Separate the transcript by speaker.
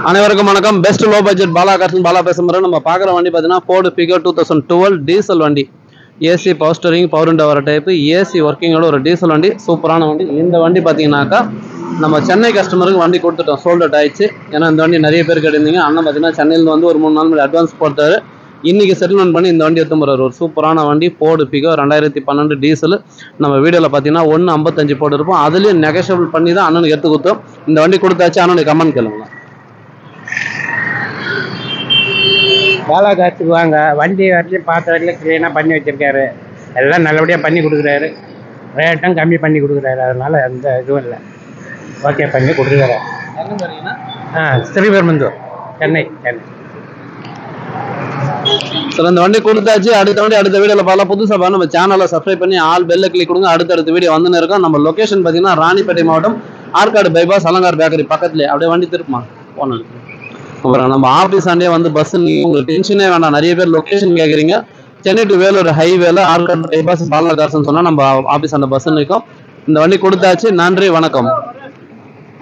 Speaker 1: அனைவருக்கும் வணக்கம். Best low budget Bala Carson Bala பேசுகிறோம். நம்ம பார்க்குற வண்டி பார்த்தீங்கன்னா ஃபோர்டு ஃபிகர் 2012 டீசல் வண்டி. AC power steering power window வர டைப்பு, ஏசி ஒர்க்கிங்கோட ஒரு டீசல் வண்டி, சூப்பரான வண்டி. இந்த வண்டி பார்த்தீங்கன்னாக்கா நம்ம சென்னை கஸ்டமருக்கு வண்டி கொடுத்துட்டோம், சோல்ட் அவுட் ஆயிடுச்சு. ஏன்னா இந்த வண்டி நிறைய பேர் கேட்டிருந்தீங்க. அண்ணன் பார்த்தீங்கன்னா சென்னையிலேருந்து வந்து ஒரு 3 நாள் முன்னாடி அட்வான்ஸ் போட்டாரு. இன்றைக்கி செட்டில்மெண்ட் பண்ணி இந்த வண்டி எடுத்து போகிறார். ஒரு சூப்பரான வண்டி ஃபோர்டு ஃபிகர் 2012 டீசல். நம்ம வீடியோவில் பார்த்தீங்கன்னா 1.55 போட்டுருப்போம். அதுலேயும் நெகஷியபிள் பண்ணி தான் அண்ணனுக்கு எடுத்து கொடுத்தோம். இந்த வண்டி கொடுத்தாச்சு. அண்ணனுக்கு கமெண்ட் கேளுங்க.
Speaker 2: பாலா காசுக்கு வாங்க, வண்டி வரைக்கும் பார்த்த வரைக்கும் க்ளீனாக பண்ணி வச்சுருக்காரு. எல்லாம் நல்லபடியாக பண்ணி கொடுக்குறாரு. ரேட்டும் கம்மி பண்ணி கொடுக்குறாரு. அதனால் எந்த இதுவும் இல்லை, ஓகே பண்ணி கொடுக்குறாரு. ஸ்ரீபெரும்புதூர், சென்னை.
Speaker 1: சார் இந்த வண்டி கொடுத்தாச்சு. அடுத்த வீடியோவில் பார்க்கலாம். புதுசாக நம்ம சேனலை சப்ஸ்கிரைப் பண்ணி ஆல் பெல்ல கிளிக் கொடுங்க. அடுத்தடுத்த வீடியோ வந்துன்னு இருக்கோம். நம்ம லொக்கேஷன் பார்த்தீங்கன்னா ராணிப்பேட்டை மாவட்டம், ஆற்காடு பைபாஸ், அலங்கார் பேக்கரி பக்கத்துலேயே. அப்படியே வண்டி திருப்புமா போனோம். அப்புறம் நம்ம ஆஃபீஸ் ஆண்டே வந்து பஸ் உங்களுக்கு டென்ஷனே வேண்டாம். நிறைய பேர் லொக்கேஷன் கேட்குறீங்க. சென்னை டு வேலூர் ஹைவேல ஆற்காடு பைபாஸ் பாலா கார்சன் சொன்னால் நம்ம ஆஃபீஸ் ஆண்ட பஸ் நிற்கும். இந்த வண்டி கொடுத்தாச்சு. நன்றி, வணக்கம்.